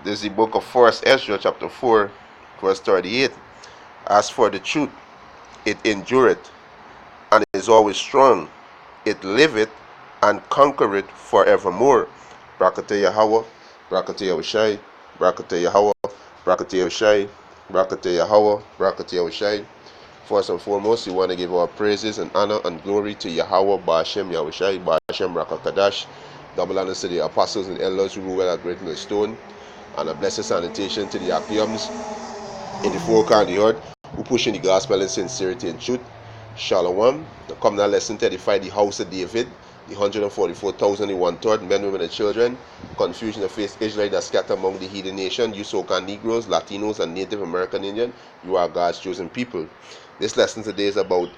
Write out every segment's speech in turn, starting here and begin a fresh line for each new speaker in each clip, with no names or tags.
This is the book of 1st Ezra chapter 4 verse 38. As for the truth, it endureth and is always strong. It liveth and conquereth forevermore. Brakata Yahweh, Brakata Yahushai, Brakata Yahweh, Brakata Yahushai, Brakata Yahweh, Brakata Yahushai. First and foremost, we want to give our praises and honor and glory to Yahweh, Ba'ashem Yahushai, Ba'ashem Rakakadash. Double honors to the apostles and elders who rule well at Great Millstone, and a blessed salutation to the Achiums in the four corners of the earth who pushing the gospel in sincerity and truth. Shalom. The covenant lesson to edify the house of David, the 144,000 in one third, men, women, and children. Confusion of faith Israelite that scatter among the heathen nation. You so-called Negroes, Latinos, and Native American Indian. You are God's chosen people. This lesson today is about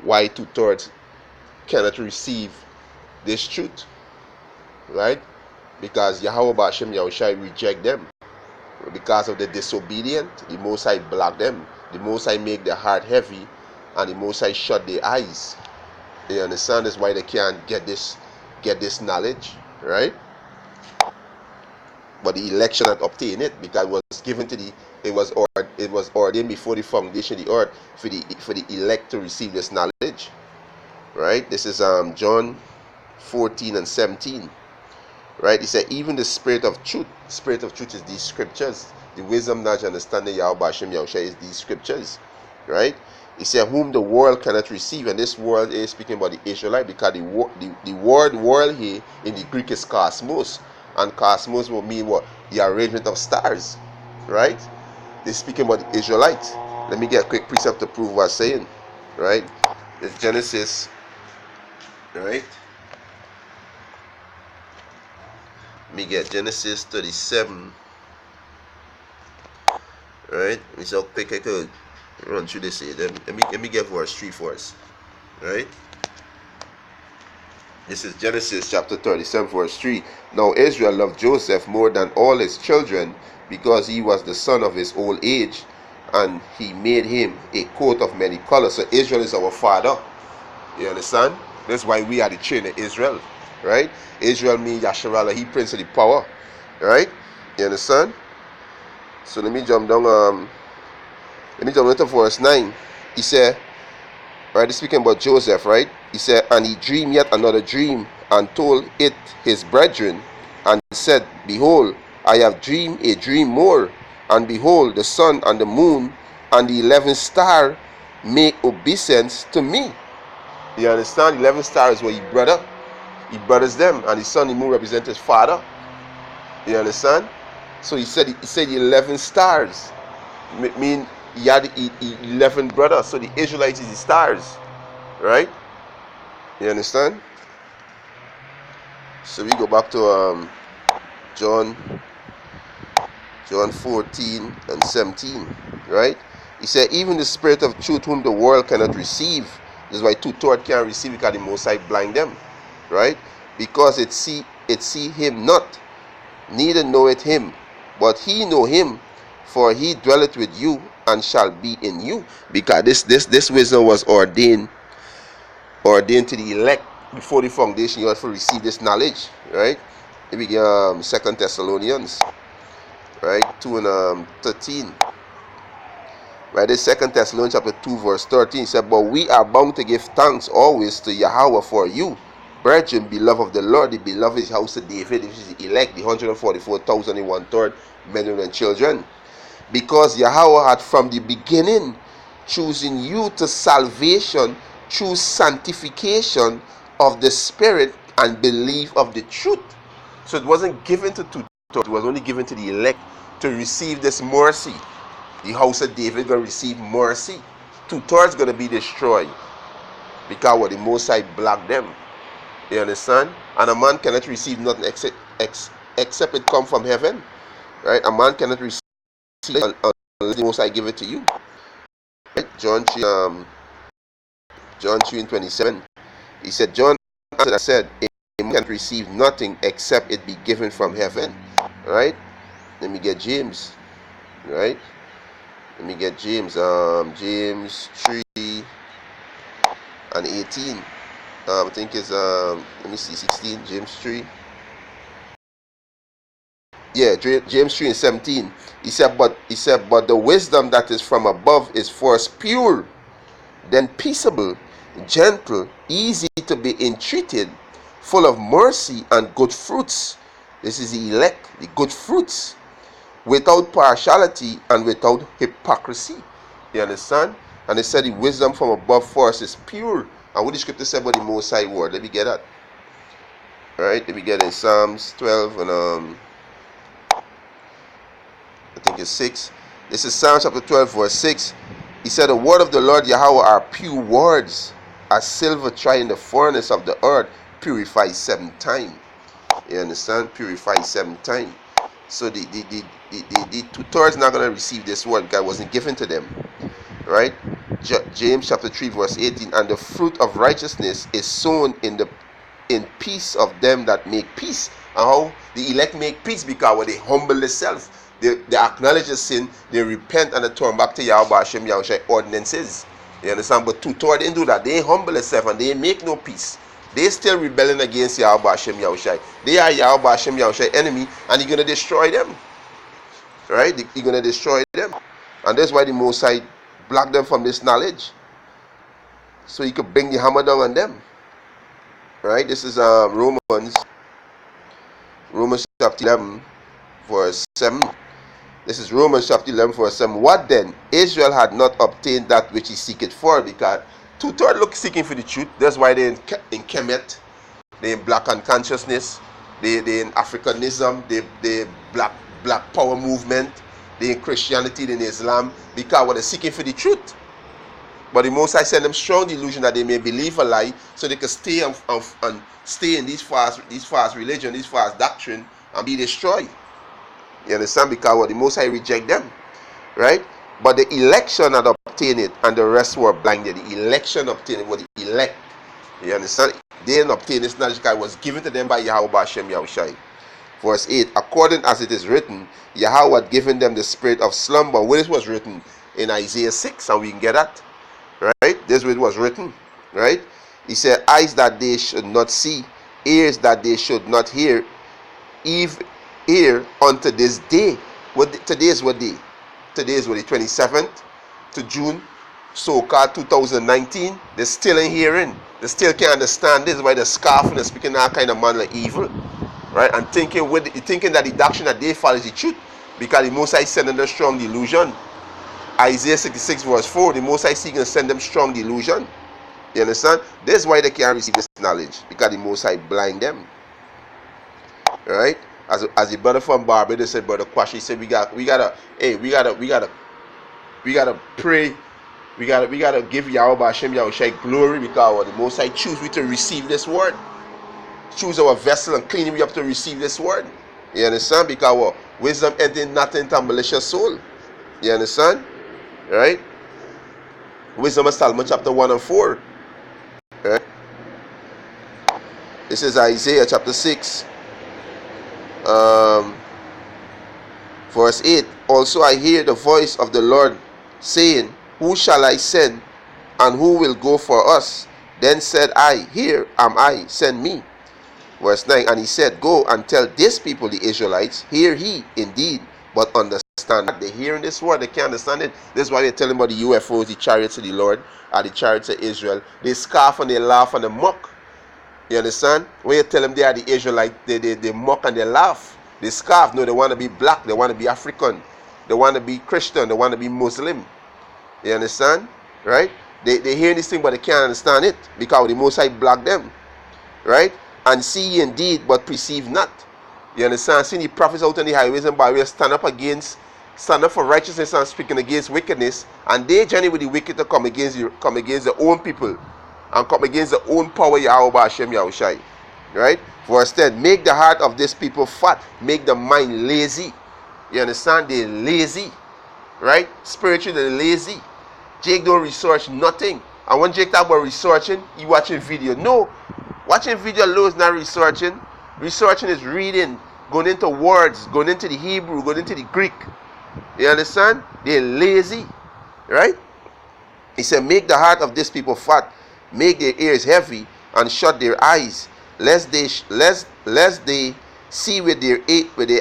why two-thirds cannot receive this truth. Right? Because Yahweh Ba'ashem Yahushai reject them. Because of the disobedient, the Most High block them. The Most High make their heart heavy, and the Most High shut their eyes. You understand? That's why they can't get this knowledge, right? But the election had obtained it because it was given to it was ordained before the foundation of the earth for the elect to receive this knowledge, right? This is John 14 and 17. Right, he said, even the spirit of truth is these scriptures. The wisdom, knowledge, understanding Yahweh Hashem Yahushua is these scriptures. Right? He said, whom the world cannot receive. And this world is speaking about the Israelite, because the word world here in the Greek is cosmos. And cosmos will mean what? The arrangement of stars. Right? They're speaking about the Israelite. Let me get a quick precept to prove what I'm saying. Right? It's Genesis. Right? Let me get Genesis 37. Right? Let me see how quick I could run through this here. Let me get verse 3 for us. Right? This is Genesis chapter 37, verse 3. Now Israel loved Joseph more than all his children, because he was the son of his old age, and he made him a coat of many colors. So Israel is our father. You understand? That's why we are the children of Israel. Right? Israel means Yasharallah, he prince of the power. Right? You understand? So let me jump down into verse 9. He said, right, he's speaking about Joseph, right? He said, and he dreamed yet another dream, and told it his brethren, and said, behold, I have dreamed a dream more, and behold, the sun and the moon and the 11th star make obeisance to me. You understand? 11th star is what he brother. He brothers them, and the sun, the moon represent his father. You understand? So he said the 11 stars mean he had 11 brothers. So the Israelites is the stars, right? You understand? So we go back to John 14 and 17, right? He said, even the spirit of truth whom the world cannot receive. This is why two-thirds can't receive, because the Most High blind them. Right? Because it see him not, neither knoweth him, but he know him, for he dwelleth with you and shall be in you. Because this wisdom was ordained to the elect before the foundation. You have to receive this knowledge. Right? Here we get 2 Thessalonians, right, 2 and 13. Right, this 2 Thessalonians chapter 2 verse 13 said, but we are bound to give thanks always to Yahweh for you, brethren, beloved of the Lord, the beloved house of David, which is the elect, the 144,000 in one third, men, women, and children. Because Yahweh had from the beginning chosen you to salvation through sanctification of the Spirit and belief of the truth. So it wasn't given to two-thirds, it was only given to the elect to receive this mercy. The house of David going to receive mercy. Two-thirds going to be destroyed, because what the Most High blocked them. You understand? And a man cannot receive nothing except it come from heaven. Right? A man cannot receive unless the Most High give it to you. Right? John 3 and 27. He said, John answered and said, a man cannot receive nothing except it be given from heaven. Right? Let me get James. Right? Let me get James. James 3 and 18. I think it's let me see, 16. James 3 Yeah, James 3 and 17. He said, but the wisdom that is from above is first pure, then peaceable, gentle, easy to be entreated, full of mercy and good fruits. This is the elect, the good fruits, without partiality and without hypocrisy. You understand? And they said the wisdom from above first is pure. And what the scripture said about the Most High word? Let me get that. Alright, let me get in Psalms 12 and I think it's 6. This is Psalm chapter 12 verse 6. He said, the word of the Lord Yahweh are pure words, as silver tried in the furnace of the earth, purified 7 times. You understand? Purified 7 times. So the two-thirds not going to receive this word because it wasn't given to them. Right? James chapter 3 verse 18. And the fruit of righteousness is sown in peace of them that make peace. And how the elect make peace? Because when they humble themselves, they acknowledge the sin, they repent and they turn back to Yahweh Hashem Yahushai ordinances. You understand? But two-thirds didn't do that. They humble themselves and they make no peace. They still rebelling against Yahweh Hashem Yahushai. They are Yahweh Hashem Yahushai enemy, and He's going to destroy them. Right? He's going to destroy them. And that's why the Most High blocked them from this knowledge. So He could bring the hammer down on them. Right? This is Romans chapter 11 verse 7. This is Romans chapter 11 verse 7. What then? Israel had not obtained that which he seeketh for, because two-thirds look seeking for the truth. That's why they're in Kemet, they're in black unconsciousness, they're in Africanism, they're black power movement, they're in Christianity, they're in Islam, because they're seeking for the truth. But the Most High send them strong delusion that they may believe a lie, so they can stay and stay in these false religion, these false doctrine, and be destroyed. You understand? Because the Most High reject them, right? But the election had obtained it, and the rest were blinded. The election obtained it, was the elect. You understand? They didn't obtain this knowledge because it was given to them by Yahweh Hashem Yahushai. Verse 8, according as it is written, Yahweh had given them the spirit of slumber. When it was written in Isaiah 6, and we can get that, right? This is what it was written, right? He said, eyes that they should not see, ears that they should not hear, ear unto this day. Today is what day? Today is what, the 27th to June, so-called 2019. They're still in hearing. They still can't understand this. Why they're scoffing and speaking all kind of manner of evil, right? And thinking that the doctrine that they follow is the truth, because the Most High sending them strong delusion. Isaiah 66 verse 4, the Most High seeking to send them strong delusion. You understand? This is why they can't receive this knowledge, because the Most High blind them. Right? As the brother from Barbados said, Brother Quash, he said we gotta pray, we gotta give Yahweh Hashem Yahushai glory, because the Most High choose we to receive this word. Choose our vessel and clean we up to receive this word. You understand? Because wisdom entered not into a malicious soul. You understand? Right? Wisdom of Solomon chapter 1 and 4. Right? This is Isaiah chapter 6. Verse 8. Also I hear the voice of the Lord saying, who shall I send, and who will go for us? Then said I, here am I, send me. Verse 9. And he said, go and tell this people, the Israelites, hear he indeed, but understand. They're hearing this word, they can't understand it. This is why they're telling about the UFOs, the chariots of the Lord, or the chariots of Israel. They scoff and they laugh and they mock. You understand? When you tell them they are the Israelites, they mock and they laugh. They scoff. No, they want to be black, they want to be African, they want to be Christian, they want to be Muslim. You understand? Right? They hear this thing, but they can't understand it, because the Most High blocked them. Right? And see ye indeed, but perceive not. You understand? Seeing the prophets out on the highways and byways stand up for righteousness and speaking against wickedness, and they journey with the wicked to come against their own people, and come against their own power, Yahweh Hashem Yahushai. Right? Verse 10, make the heart of this people fat, make the mind lazy. You understand? They're lazy. Right? Spiritually, they're lazy. Jake don't research nothing. And when Jake talk about researching, he watching video. No, watching video alone is not researching. Researching is reading, going into words, going into the Hebrew, going into the Greek. You understand? They're lazy. Right? He said, make the heart of this people fat, make their ears heavy, and shut their eyes, lest they see with their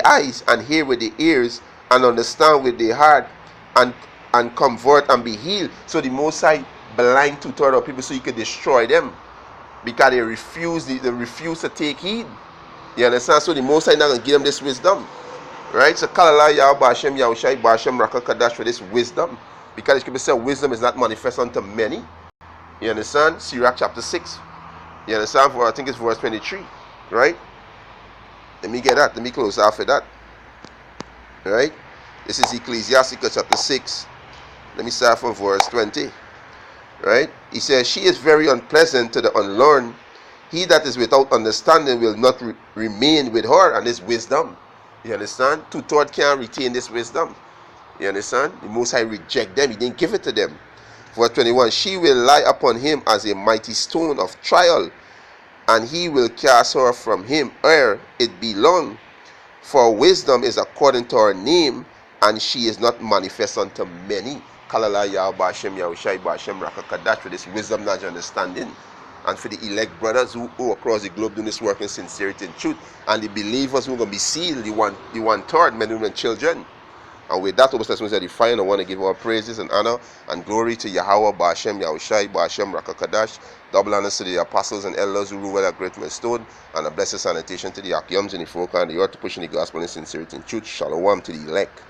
eyes, and hear with their ears, and understand with their heart, and convert and be healed. So the Most High blind 2/3 of people so he could destroy them, because they refuse to take heed. You understand? So the Most High not going to give them this wisdom. Right? So Kalala Yahweh Hashem Yahushai Bashem Raka Kadash for this wisdom. Because it can be said wisdom is not manifest unto many. You understand? Sirach chapter 6. You understand? I think it's verse 23. Right? Let me get that. Let me close off with that. Right? This is Ecclesiasticus chapter 6. Let me start from verse 20. Right? He says, she is very unpleasant to the unlearned. He that is without understanding will not remain with her. And this wisdom. You understand? 2/3 can't retain this wisdom. You understand? The Most High reject them. He didn't give it to them. Verse 21. She will lie upon him as a mighty stone of trial, and he will cast her from him ere it be long. For wisdom is according to her name, and she is not manifest unto many. Kalala Yahweh Bashem Yahushai Bashem Rakakadash for this wisdom, knowledge, understanding. And for the elect brothers who across the globe doing this work in sincerity and truth, and the believers who are going to be sealed, the 1/3, men, women, and children. And with that, Oberst Edifying, I want to give our praises and honor and glory to Yahweh, Ba'ashem, Yahushai, Ba'ashem, Rakakadash. Double honors to the apostles and elders who rule at great milestone, and a blessed sanitation to the Akyams and the folk and the earth to pushing the gospel in sincerity and truth. Shalom to the elect.